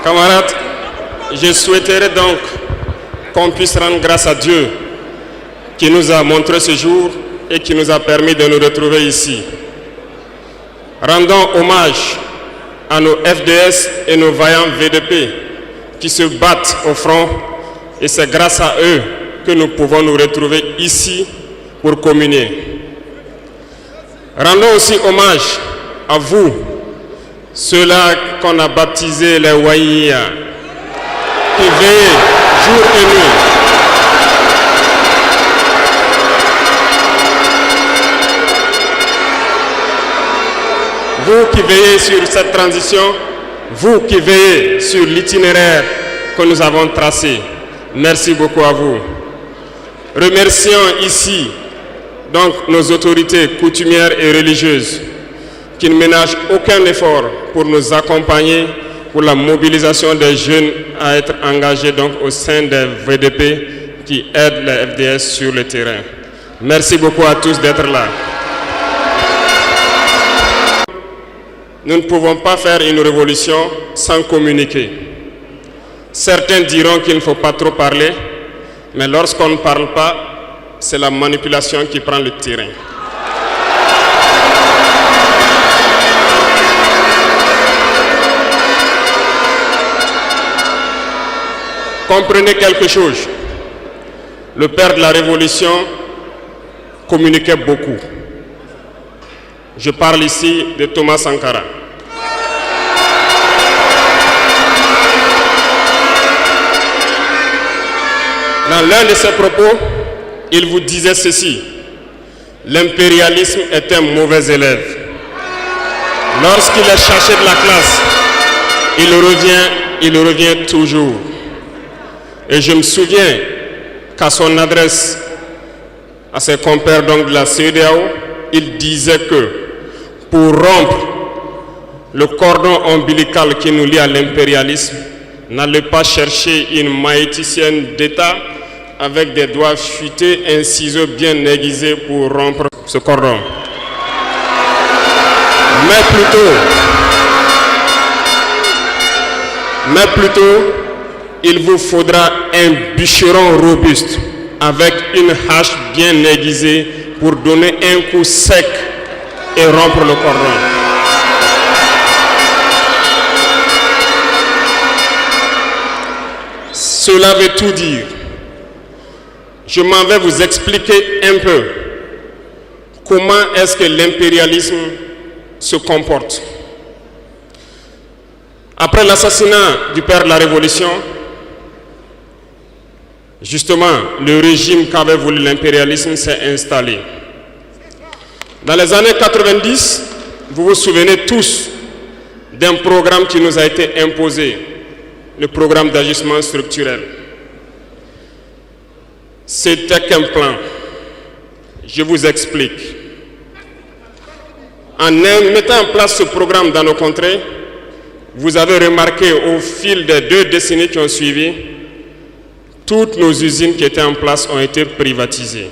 Camarades, je souhaiterais donc qu'on puisse rendre grâce à Dieu qui nous a montré ce jour et qui nous a permis de nous retrouver ici. Rendons hommage à nos FDS et nos vaillants VDP qui se battent au front, et c'est grâce à eux que nous pouvons nous retrouver ici pour communier. Rendons aussi hommage à vous, ceux-là qu'on a baptisés les Waïya, qui veillent jour et nuit. Vous qui veillez sur cette transition, vous qui veillez sur l'itinéraire que nous avons tracé, merci beaucoup à vous. Remercions ici donc nos autorités coutumières et religieuses qui ne ménagent aucun effort pour nous accompagner pour la mobilisation des jeunes à être engagés donc au sein des VDP qui aident les FDS sur le terrain. Merci beaucoup à tous d'être là. Nous ne pouvons pas faire une révolution sans communiquer. Certains diront qu'il ne faut pas trop parler, mais lorsqu'on ne parle pas, c'est la manipulation qui prend le terrain. Comprenez quelque chose. Le père de la Révolution communiquait beaucoup. Je parle ici de Thomas Sankara. Dans l'un de ses propos, il vous disait ceci: l'impérialisme est un mauvais élève. Lorsqu'il est cherché de la classe, il revient toujours. Et je me souviens qu'à son adresse à ses compères donc de la CEDEAO, il disait que pour rompre le cordon ombilical qui nous lie à l'impérialisme, n'allez pas chercher une maïticienne d'État avec des doigts futés, un ciseau bien aiguisé pour rompre ce cordon. Mais plutôt, il vous faudra un bûcheron robuste avec une hache bien aiguisée pour donner un coup sec et rompre le cordon. Cela veut tout dire. Je m'en vais vous expliquer un peu comment est-ce que l'impérialisme se comporte. Après l'assassinat du père de la Révolution, justement, le régime qu'avait voulu l'impérialisme s'est installé. Dans les années 90, vous vous souvenez tous d'un programme qui nous a été imposé, le programme d'ajustement structurel. C'était qu'un plan. Je vous explique. En mettant en place ce programme dans nos contrées, vous avez remarqué au fil des 2 décennies qui ont suivi, toutes nos usines qui étaient en place ont été privatisées.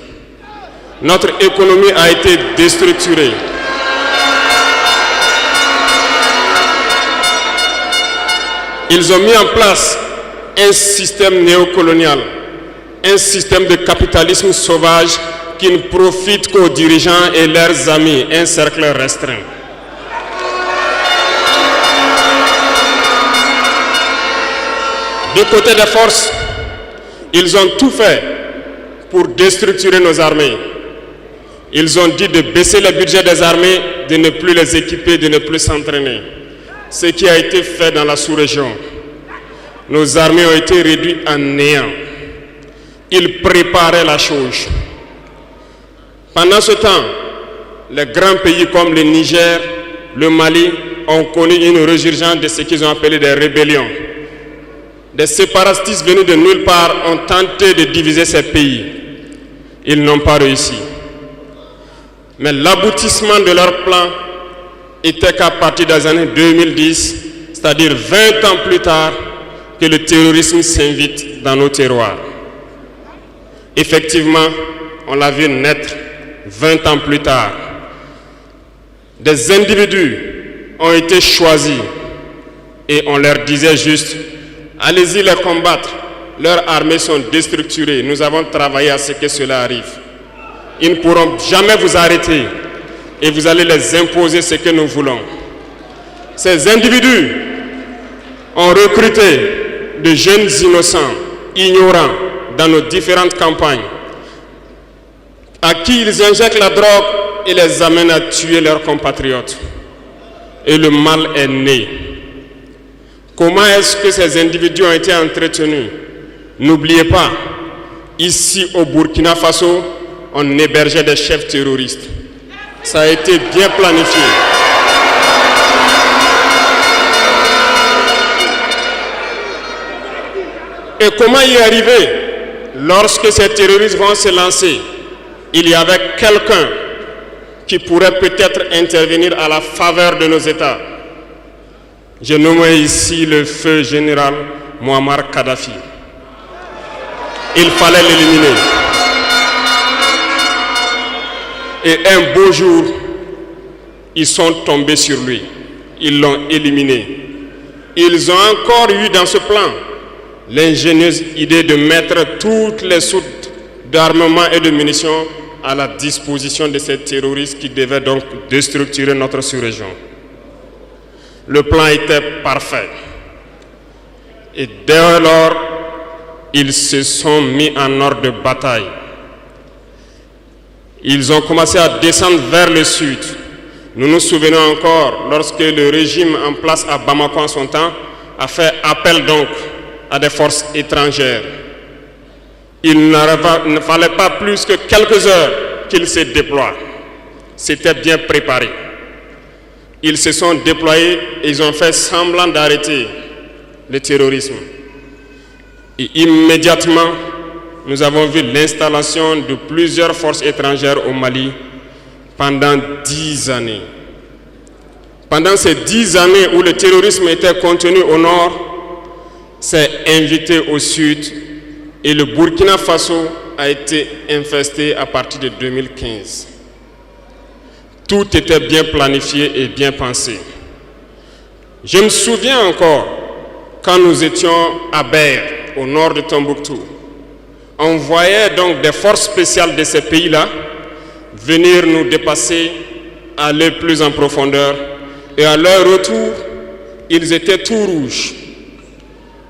Notre économie a été déstructurée. Ils ont mis en place un système néocolonial, un système de capitalisme sauvage qui ne profite qu'aux dirigeants et leurs amis, un cercle restreint. Du côté des forces, ils ont tout fait pour déstructurer nos armées. Ils ont dit de baisser le budget des armées, de ne plus les équiper, de ne plus s'entraîner. Ce qui a été fait dans la sous-région. Nos armées ont été réduites en néant. Ils préparaient la chose. Pendant ce temps, les grands pays comme le Niger, le Mali ont connu une résurgence de ce qu'ils ont appelé des rébellions. Des séparatistes venus de nulle part ont tenté de diviser ces pays. Ils n'ont pas réussi. Mais l'aboutissement de leur plan était qu'à partir des années 2010, c'est-à-dire 20 ans plus tard, que le terrorisme s'invite dans nos terroirs. Effectivement, on l'a vu naître 20 ans plus tard. Des individus ont été choisis et on leur disait juste Allez-y les combattre. Leurs armées sont déstructurées. Nous avons travaillé à ce que cela arrive. Ils ne pourront jamais vous arrêter et vous allez les imposer ce que nous voulons. Ces individus ont recruté de jeunes innocents, ignorants, dans nos différentes campagnes, à qui ils injectent la drogue et les amènent à tuer leurs compatriotes. Et le mal est né. Comment est-ce que ces individus ont été entretenus? N'oubliez pas, ici au Burkina Faso, on hébergeait des chefs terroristes. Ça a été bien planifié. Et comment y arriver? Lorsque ces terroristes vont se lancer, il y avait quelqu'un qui pourrait peut-être intervenir à la faveur de nos États. Je nomme ici le feu général Muammar Kadhafi. Il fallait l'éliminer. Et un beau jour, ils sont tombés sur lui. Ils l'ont éliminé. Ils ont encore eu dans ce plan l'ingénieuse idée de mettre toutes les soutes d'armement et de munitions à la disposition de ces terroristes qui devaient donc déstructurer notre sous-région. Le plan était parfait. Et dès lors, ils se sont mis en ordre de bataille. Ils ont commencé à descendre vers le sud. Nous nous souvenons encore, lorsque le régime en place à Bamako en son temps a fait appel donc à des forces étrangères. Il ne fallait pas plus que quelques heures qu'ils se déploient. C'était bien préparé. Ils se sont déployés et ils ont fait semblant d'arrêter le terrorisme. Et immédiatement, nous avons vu l'installation de plusieurs forces étrangères au Mali pendant 10 années. Pendant ces 10 années où le terrorisme était contenu au nord, s'est invité au sud et le Burkina Faso a été infesté à partir de 2015. Tout était bien planifié et bien pensé. Je me souviens encore quand nous étions à Ber, au nord de Tombouctou. On voyait donc des forces spéciales de ces pays-là venir nous dépasser, aller plus en profondeur. Et à leur retour, ils étaient tout rouges.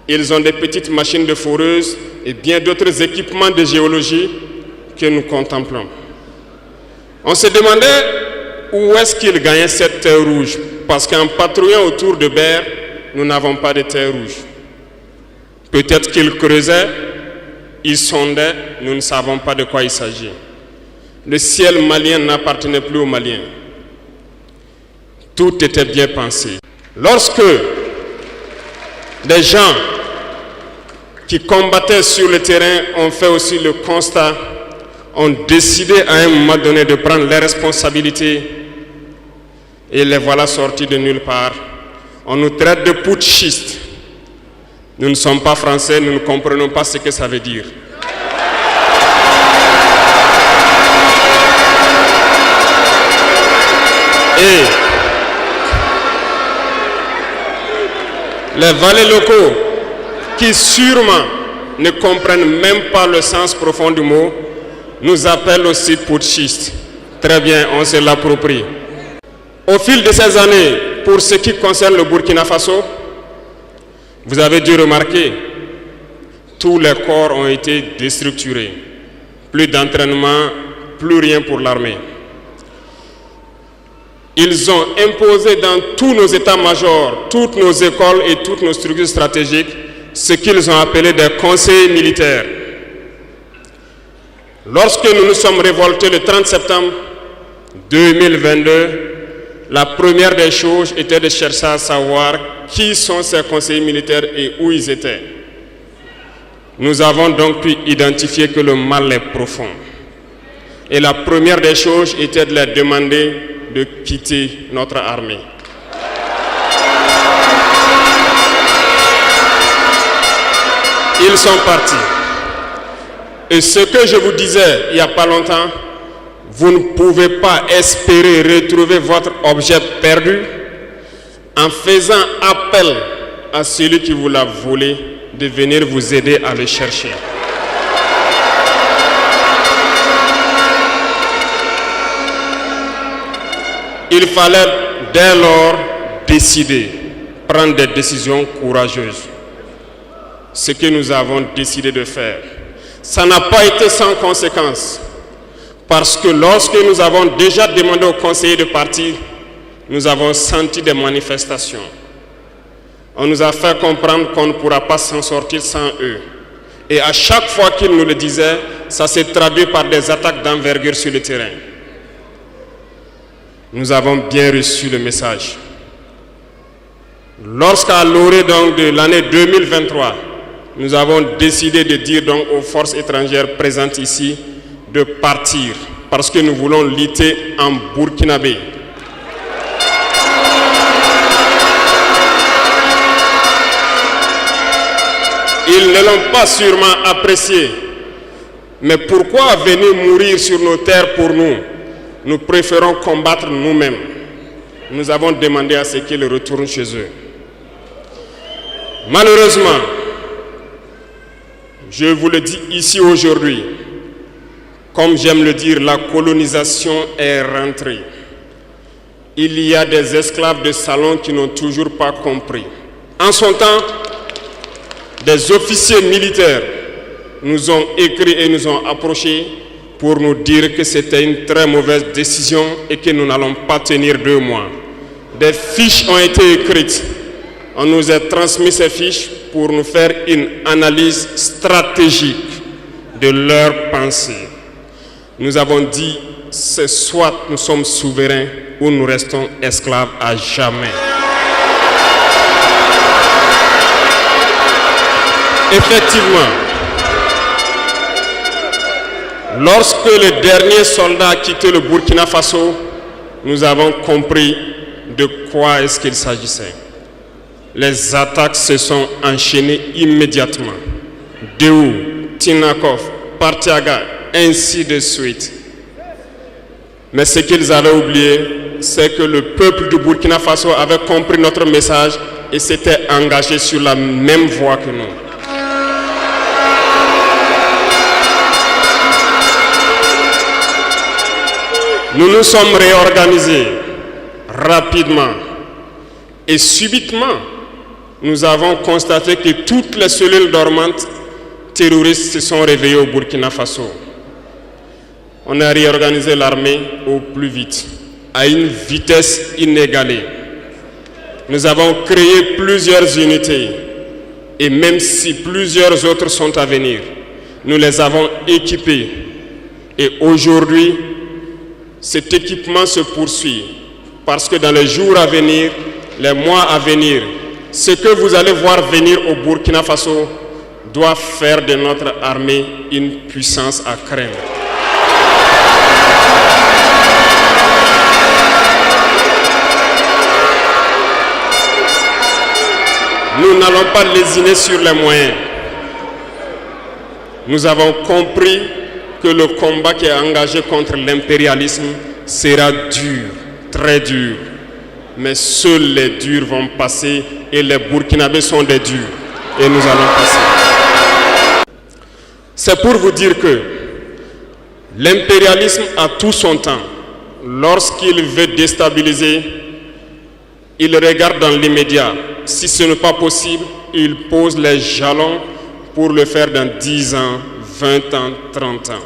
Ils ont des petites machines de foreuses et bien d'autres équipements de géologie que nous contemplons. On se demandait où est-ce qu'ils gagnaient cette terre rouge, parce qu'en patrouillant autour de Ber, nous n'avons pas de terre rouge. Peut-être qu'ils creusaient, ils sondaient, nous ne savons pas de quoi il s'agit. Le ciel malien n'appartenait plus aux Maliens. Tout était bien pensé. Lorsque des gens qui combattaient sur le terrain ont fait aussi le constat, ont décidé à un moment donné de prendre les responsabilités et les voilà sortis de nulle part. On nous traite de putschistes. Nous ne sommes pas français, nous ne comprenons pas ce que ça veut dire. Et les valets locaux, qui sûrement ne comprennent même pas le sens profond du mot, nous appellent aussi putschistes. Très bien, on se l'approprie. Au fil de ces années, pour ce qui concerne le Burkina Faso, vous avez dû remarquer, tous les corps ont été déstructurés. Plus d'entraînement, plus rien pour l'armée. Ils ont imposé dans tous nos états-majors, toutes nos écoles et toutes nos structures stratégiques, ce qu'ils ont appelé des conseils militaires. Lorsque nous nous sommes révoltés le 30 septembre 2022, la première des choses était de chercher à savoir qui sont ces conseillers militaires et où ils étaient. Nous avons donc pu identifier que le mal est profond. Et la première des choses était de leur demander de quitter notre armée. Ils sont partis. Et ce que je vous disais il n'y a pas longtemps, vous ne pouvez pas espérer retrouver votre objet perdu en faisant appel à celui qui vous l'a volé de venir vous aider à le chercher. Il fallait dès lors décider, prendre des décisions courageuses. Ce que nous avons décidé de faire. Ça n'a pas été sans conséquence. Parce que lorsque nous avons déjà demandé aux conseillers de partir, nous avons senti des manifestations. On nous a fait comprendre qu'on ne pourra pas s'en sortir sans eux. Et à chaque fois qu'ils nous le disaient, ça s'est traduit par des attaques d'envergure sur le terrain. Nous avons bien reçu le message. Lorsqu'à l'orée donc de l'année 2023, nous avons décidé de dire donc aux forces étrangères présentes ici de partir parce que nous voulons lutter en burkinabé. Ils ne l'ont pas sûrement apprécié. Mais pourquoi venir mourir sur nos terres pour nous? Nous préférons combattre nous-mêmes. Nous avons demandé à ce qu'ils retournent chez eux. Malheureusement, je vous le dis ici aujourd'hui, comme j'aime le dire, la colonisation est rentrée. Il y a des esclaves de salon qui n'ont toujours pas compris. En son temps, des officiers militaires nous ont écrit et nous ont approchés pour nous dire que c'était une très mauvaise décision et que nous n'allons pas tenir 2 mois. Des fiches ont été écrites. On nous a transmis ces fiches pour nous faire une analyse stratégique de leurs pensées. Nous avons dit, c'est soit nous sommes souverains ou nous restons esclaves à jamais. Effectivement, lorsque le dernier soldat a quitté le Burkina Faso, nous avons compris de quoi est-ce qu'il s'agissait. Les attaques se sont enchaînées immédiatement. Déou, Tinakov, Partiaga, ainsi de suite. Mais ce qu'ils avaient oublié, c'est que le peuple du Burkina Faso avait compris notre message et s'était engagé sur la même voie que nous. Nous nous sommes réorganisés rapidement et subitement, nous avons constaté que toutes les cellules dormantes terroristes se sont réveillées au Burkina Faso. On a réorganisé l'armée au plus vite, à une vitesse inégalée. Nous avons créé plusieurs unités et même si plusieurs autres sont à venir, nous les avons équipées. Et aujourd'hui, cet équipement se poursuit parce que dans les jours à venir, les mois à venir, ce que vous allez voir venir au Burkina Faso doit faire de notre armée une puissance à craindre. Nous n'allons pas lésiner sur les moyens. Nous avons compris que le combat qui est engagé contre l'impérialisme sera dur, très dur. Mais seuls les durs vont passer et les Burkinabés sont des durs. Et nous allons passer. C'est pour vous dire que l'impérialisme a tout son temps. Lorsqu'il veut déstabiliser, il regarde dans l'immédiat. Si ce n'est pas possible, il pose les jalons pour le faire dans 10 ans, 20 ans, 30 ans.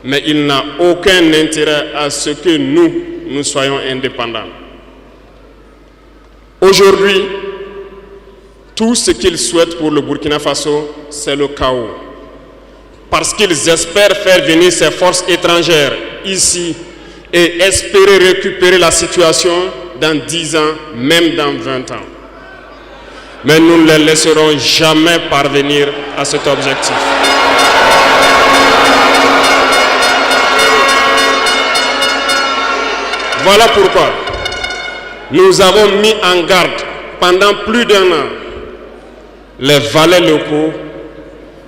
Mais il n'a aucun intérêt à ce que nous soyons indépendants. Aujourd'hui, tout ce qu'ils souhaitent pour le Burkina Faso, c'est le chaos. Parce qu'ils espèrent faire venir ces forces étrangères ici et espérer récupérer la situation dans 10 ans, même dans 20 ans. Mais nous ne les laisserons jamais parvenir à cet objectif. Voilà pourquoi nous avons mis en garde pendant plus d'1 an les valets locaux,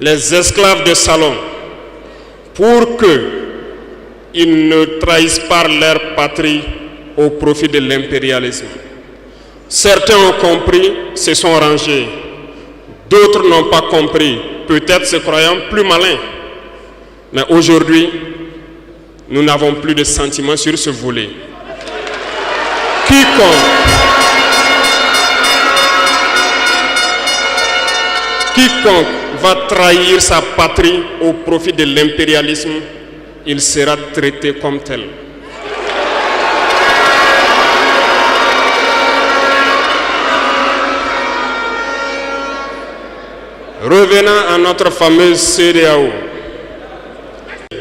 les esclaves de salon, pour qu'ils ne trahissent pas leur patrie au profit de l'impérialisme. Certains ont compris, se sont rangés. D'autres n'ont pas compris, peut-être se croyant plus malins. Mais aujourd'hui, nous n'avons plus de sentiments sur ce volet. Quiconque va trahir sa patrie au profit de l'impérialisme, il sera traité comme tel. Revenant à notre fameuse CEDEAO.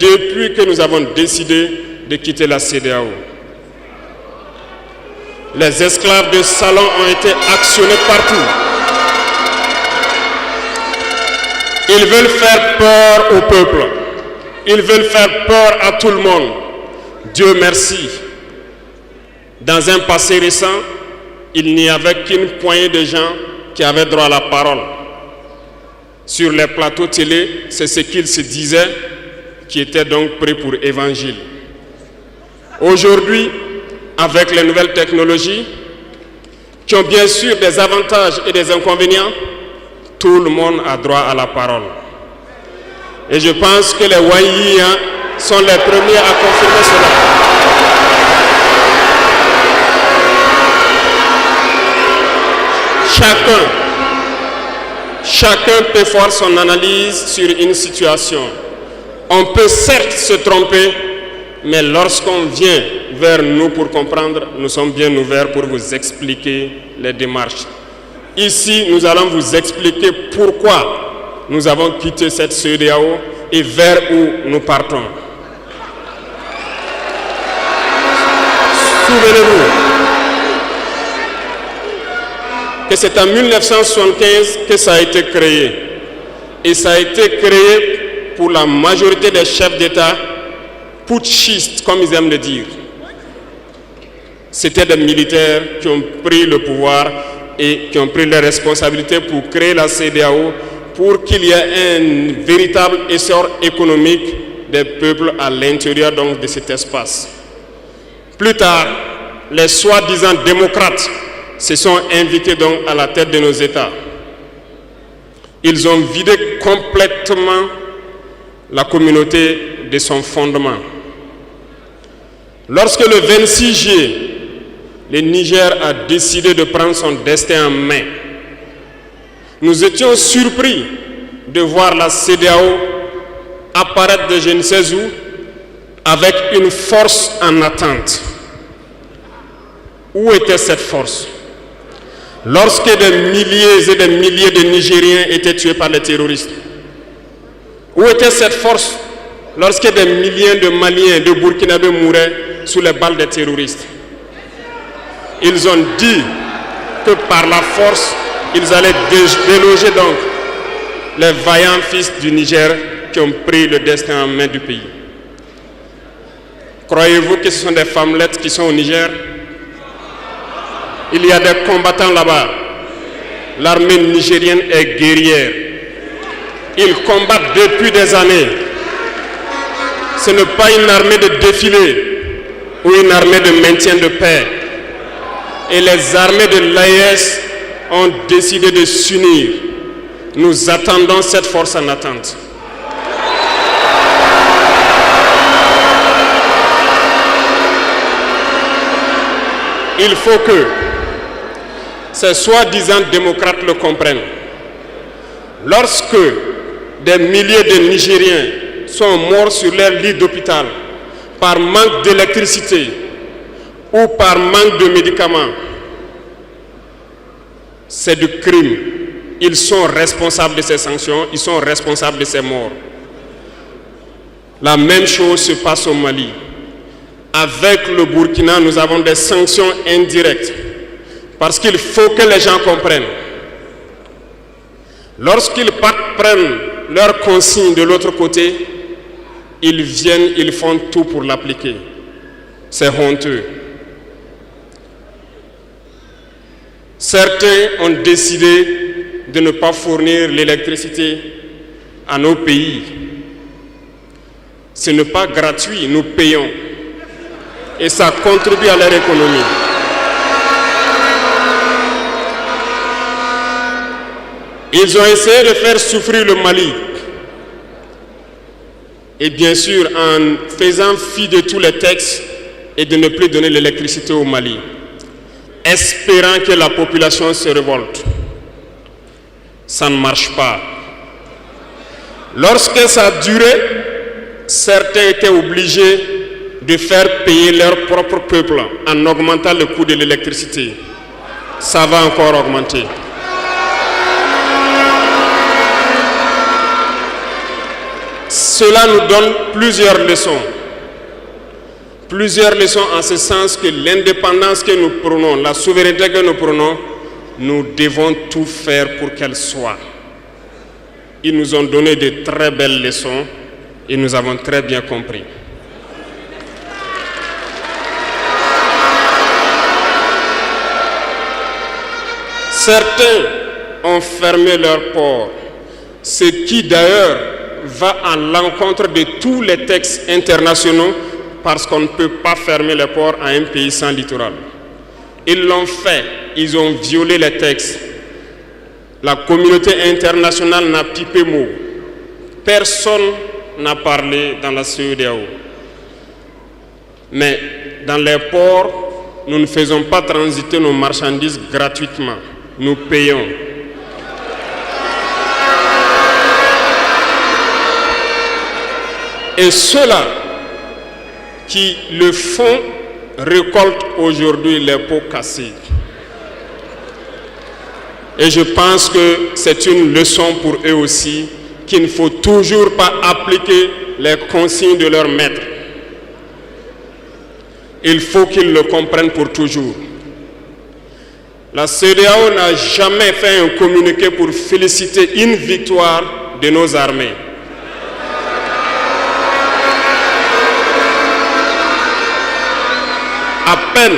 Depuis que nous avons décidé de quitter la CEDEAO, les esclaves de salon ont été actionnés partout. Ils veulent faire peur au peuple. Ils veulent faire peur à tout le monde. Dieu merci. Dans un passé récent, il n'y avait qu'une poignée de gens qui avaient droit à la parole. Sur les plateaux télé, c'est ce qu'ils se disaient qui étaient donc prêts pour évangile. Aujourd'hui, avec les nouvelles technologies, qui ont bien sûr des avantages et des inconvénients, tout le monde a droit à la parole. Et je pense que les Wanyis sont les premiers à confirmer cela. Chacun peut faire son analyse sur une situation. On peut certes se tromper, mais lorsqu'on vient vers nous pour comprendre, nous sommes bien ouverts pour vous expliquer les démarches. Ici, nous allons vous expliquer pourquoi nous avons quitté cette CEDEAO et vers où nous partons. Souvenez-vous que c'est en 1975 que ça a été créé. Et ça a été créé pour la majorité des chefs d'État putschistes, comme ils aiment le dire. C'était des militaires qui ont pris le pouvoir et qui ont pris les responsabilités pour créer la CEDEAO, pour qu'il y ait un véritable essor économique des peuples à l'intérieur donc de cet espace. Plus tard, les soi-disant démocrates se sont invités donc à la tête de nos États. Ils ont vidé complètement la communauté de son fondement. Lorsque le 26 juillet, le Niger a décidé de prendre son destin en main, nous étions surpris de voir la CEDEAO apparaître de je ne sais où avec une force en attente. Où était cette force? Lorsque des milliers et des milliers de Nigériens étaient tués par les terroristes, où était cette force lorsque des milliers de Maliens, de Burkinabés mouraient sous les balles des terroristes? Ils ont dit que par la force, ils allaient déloger donc les vaillants fils du Niger qui ont pris le destin en main du pays. Croyez-vous que ce sont des femmelettes qui sont au Niger? Il y a des combattants là-bas. L'armée nigérienne est guerrière. Ils combattent depuis des années. Ce n'est pas une armée de défilé ou une armée de maintien de paix. Et les armées de l'AES ont décidé de s'unir. Nous attendons cette force en attente. Il faut que ces soi-disant démocrates le comprennent. Lorsque des milliers de Nigériens sont morts sur leur lit d'hôpital par manque d'électricité ou par manque de médicaments, c'est du crime. Ils sont responsables de ces sanctions, ils sont responsables de ces morts. La même chose se passe au Mali. Avec le Burkina, nous avons des sanctions indirectes. Parce qu'il faut que les gens comprennent. Lorsqu'ils partent prennent leurs consignes de l'autre côté, ils viennent, ils font tout pour l'appliquer. C'est honteux. Certains ont décidé de ne pas fournir l'électricité à nos pays. Ce n'est pas gratuit, nous payons. Et ça contribue à leur économie. Ils ont essayé de faire souffrir le Mali. Et bien sûr, en faisant fi de tous les textes et de ne plus donner l'électricité au Mali, espérant que la population se révolte. Ça ne marche pas. Lorsque ça a duré, certains étaient obligés de faire payer leur propre peuple en augmentant le coût de l'électricité. Ça va encore augmenter. Cela nous donne plusieurs leçons. Plusieurs leçons en ce sens que l'indépendance que nous prenons, la souveraineté que nous prenons, nous devons tout faire pour qu'elle soit. Ils nous ont donné de très belles leçons et nous avons très bien compris. Certains ont fermé leurs ports, ce qui d'ailleurs va à l'encontre de tous les textes internationaux parce qu'on ne peut pas fermer les ports à un pays sans littoral. Ils l'ont fait, ils ont violé les textes. La communauté internationale n'a pipé mot. Personne n'a parlé dans la CEDEAO. Mais dans les ports, nous ne faisons pas transiter nos marchandises gratuitement. Nous payons. Et ceux-là qui le font récoltent aujourd'hui les pots cassés. Et je pense que c'est une leçon pour eux aussi, qu'il ne faut toujours pas appliquer les consignes de leur maître. Il faut qu'ils le comprennent pour toujours. La CEDEAO n'a jamais fait un communiqué pour féliciter une victoire de nos armées. À peine,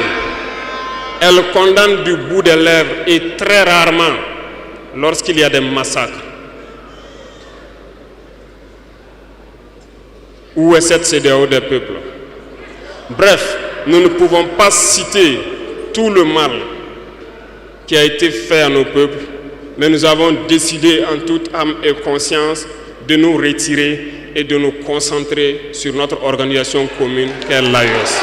elle condamne du bout des lèvres et très rarement lorsqu'il y a des massacres. Où est cette CEDEAO des peuples? Bref, nous ne pouvons pas citer tout le mal qui a été fait à nos peuples, mais nous avons décidé en toute âme et conscience de nous retirer et de nous concentrer sur notre organisation commune qu'est l'AES.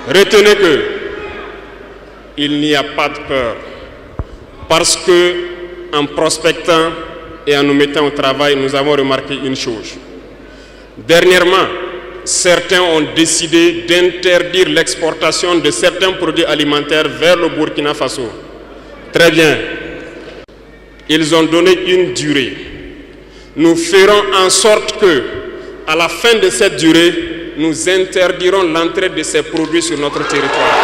Retenez que il n'y a pas de peur, parce que en prospectant et en nous mettant au travail, nous avons remarqué une chose. Dernièrement, certains ont décidé d'interdire l'exportation de certains produits alimentaires vers le Burkina Faso. Très bien. Ils ont donné une durée. Nous ferons en sorte que, à la fin de cette durée, nous interdirons l'entrée de ces produits sur notre territoire.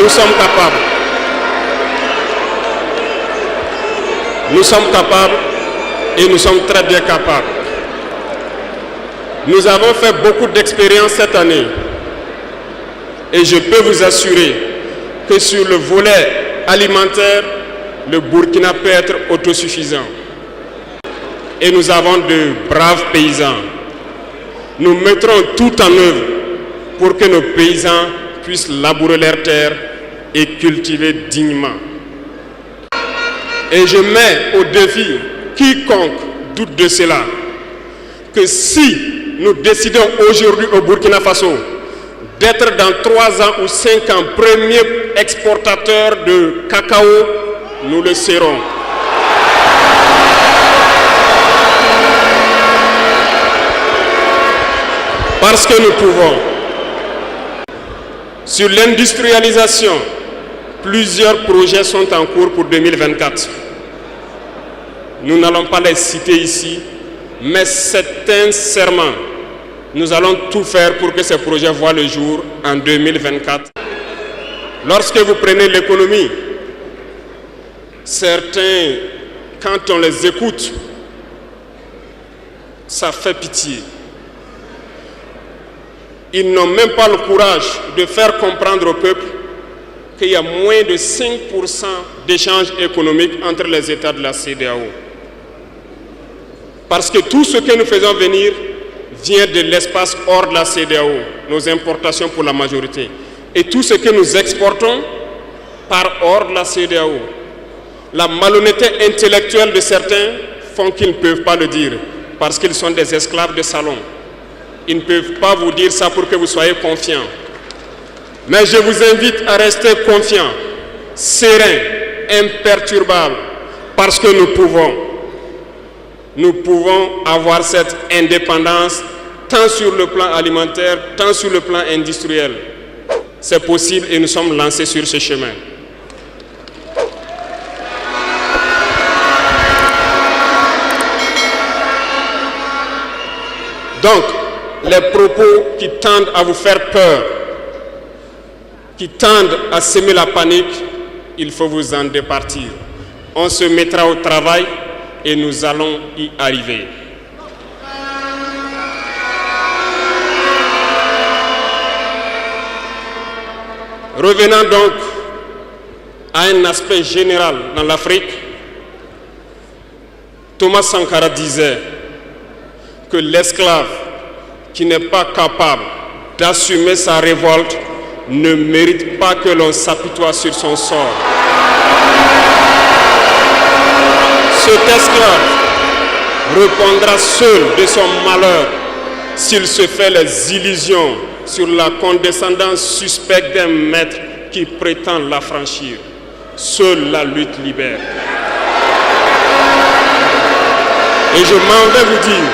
Nous sommes capables. Nous sommes capables et nous sommes très bien capables. Nous avons fait beaucoup d'expériences cette année et je peux vous assurer que sur le volet alimentaire, le Burkina peut être autosuffisant. Et nous avons de braves paysans. Nous mettrons tout en œuvre pour que nos paysans puissent labourer leurs terres et cultiver dignement. Et je mets au défi quiconque doute de cela, que si nous décidons aujourd'hui au Burkina Faso d'être dans 3 ans ou 5 ans premier exportateur de cacao, nous le serons. Parce que nous pouvons. Sur l'industrialisation, plusieurs projets sont en cours pour 2024. Nous n'allons pas les citer ici, mais sincèrement, nous allons tout faire pour que ces projets voient le jour en 2024. Lorsque vous prenez l'économie, certains, quand on les écoute, ça fait pitié. Ils n'ont même pas le courage de faire comprendre au peuple qu'il y a moins de 5% d'échanges économiques entre les États de la CEDEAO. Parce que tout ce que nous faisons venir vient de l'espace hors de la CEDEAO, nos importations pour la majorité. Et tout ce que nous exportons part hors de la CEDEAO. La malhonnêteté intellectuelle de certains font qu'ils ne peuvent pas le dire, parce qu'ils sont des esclaves de salon. Ils ne peuvent pas vous dire ça pour que vous soyez confiants. Mais je vous invite à rester confiants, sereins, imperturbables, parce que nous pouvons avoir cette indépendance tant sur le plan alimentaire, tant sur le plan industriel. C'est possible et nous sommes lancés sur ce chemin. Donc, les propos qui tendent à vous faire peur, qui tendent à semer la panique, il faut vous en départir. On se mettra au travail et nous allons y arriver. Revenons donc à un aspect général dans l'Afrique. Thomas Sankara disait que l'esclave qui n'est pas capable d'assumer sa révolte ne mérite pas que l'on s'apitoie sur son sort. Cet esclave répondra seul de son malheur s'il se fait les illusions sur la condescendance suspecte d'un maître qui prétend l'affranchir. Seule la lutte libère. Et je m'en vais vous dire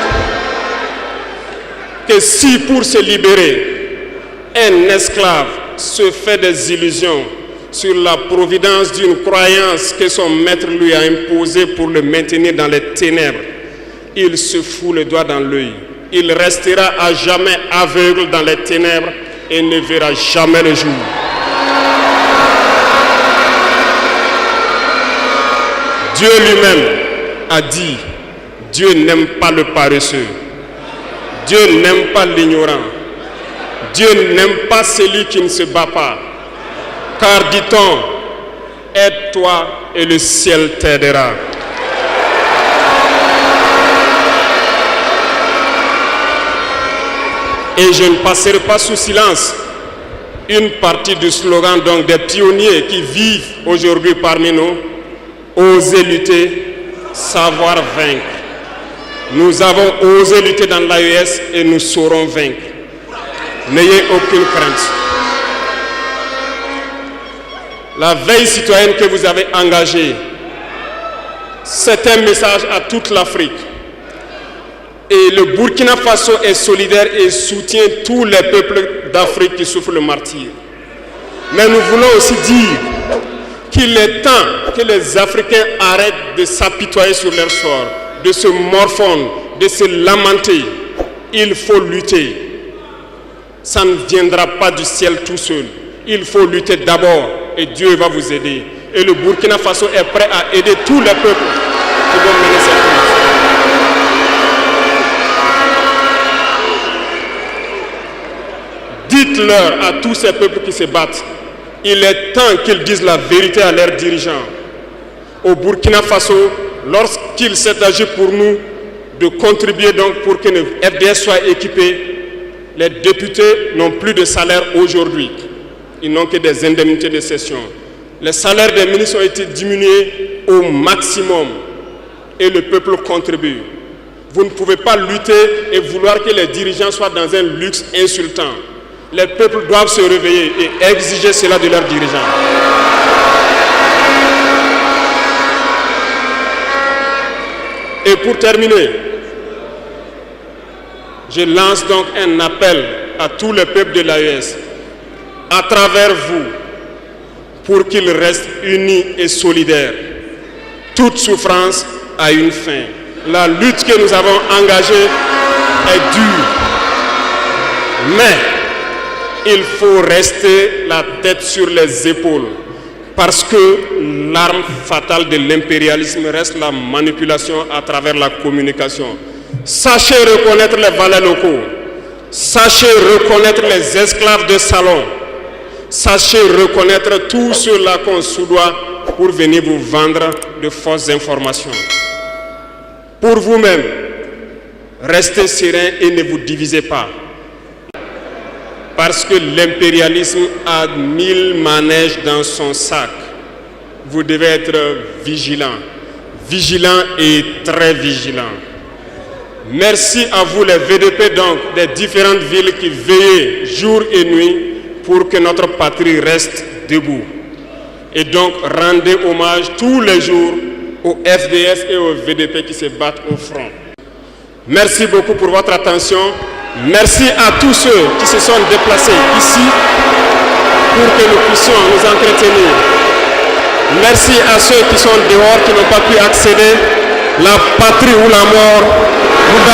que si pour se libérer, un esclave se fait des illusions sur la providence d'une croyance que son maître lui a imposée pour le maintenir dans les ténèbres, il se fout le doigt dans l'œil. Il restera à jamais aveugle dans les ténèbres et ne verra jamais le jour. Dieu lui-même a dit, Dieu n'aime pas le paresseux. Dieu n'aime pas l'ignorant. Dieu n'aime pas celui qui ne se bat pas. Car dit-on, aide-toi et le ciel t'aidera. Et je ne passerai pas sous silence une partie du slogan donc des pionniers qui vivent aujourd'hui parmi nous. Oser lutter, savoir vaincre. Nous avons osé lutter dans l'AES et nous saurons vaincre. N'ayez aucune crainte. La veille citoyenne que vous avez engagée, c'est un message à toute l'Afrique. Et le Burkina Faso est solidaire et soutient tous les peuples d'Afrique qui souffrent le martyre. Mais nous voulons aussi dire qu'il est temps que les Africains arrêtent de s'apitoyer sur leur sort, de se morfondre, de se lamenter. Il faut lutter. Ça ne viendra pas du ciel tout seul. Il faut lutter d'abord et Dieu va vous aider. Et le Burkina Faso est prêt à aider tous les peuples qui vont mener cette lutte. Dites-leur à tous ces peuples qui se battent, il est temps qu'ils disent la vérité à leurs dirigeants. Au Burkina Faso, lorsqu'il s'est agi pour nous de contribuer donc pour que le FDS soit équipé, les députés n'ont plus de salaire aujourd'hui. Ils n'ont que des indemnités de session. Les salaires des ministres ont été diminués au maximum et le peuple contribue. Vous ne pouvez pas lutter et vouloir que les dirigeants soient dans un luxe insultant. Les peuples doivent se réveiller et exiger cela de leurs dirigeants. Et pour terminer, je lance donc un appel à tous les peuples de l'AES, à travers vous, pour qu'ils restent unis et solidaires. Toute souffrance a une fin. La lutte que nous avons engagée est dure. Mais il faut rester la tête sur les épaules parce que l'arme fatale de l'impérialisme reste la manipulation à travers la communication. Sachez reconnaître les valets locaux. Sachez reconnaître les esclaves de salon. Sachez reconnaître tout cela qu'on soudoie pour venir vous vendre de fausses informations. Pour vous-même, restez sereins et ne vous divisez pas. Parce que l'impérialisme a 1000 manèges dans son sac. Vous devez être vigilants. Vigilants et très vigilants. Merci à vous les VDP donc des différentes villes qui veillent jour et nuit pour que notre patrie reste debout. Et donc rendez hommage tous les jours aux FDS et aux VDP qui se battent au front. Merci beaucoup pour votre attention. Merci à tous ceux qui se sont déplacés ici pour que nous puissions nous entretenir. Merci à ceux qui sont dehors, qui n'ont pas pu accéder. La patrie ou la mort, nous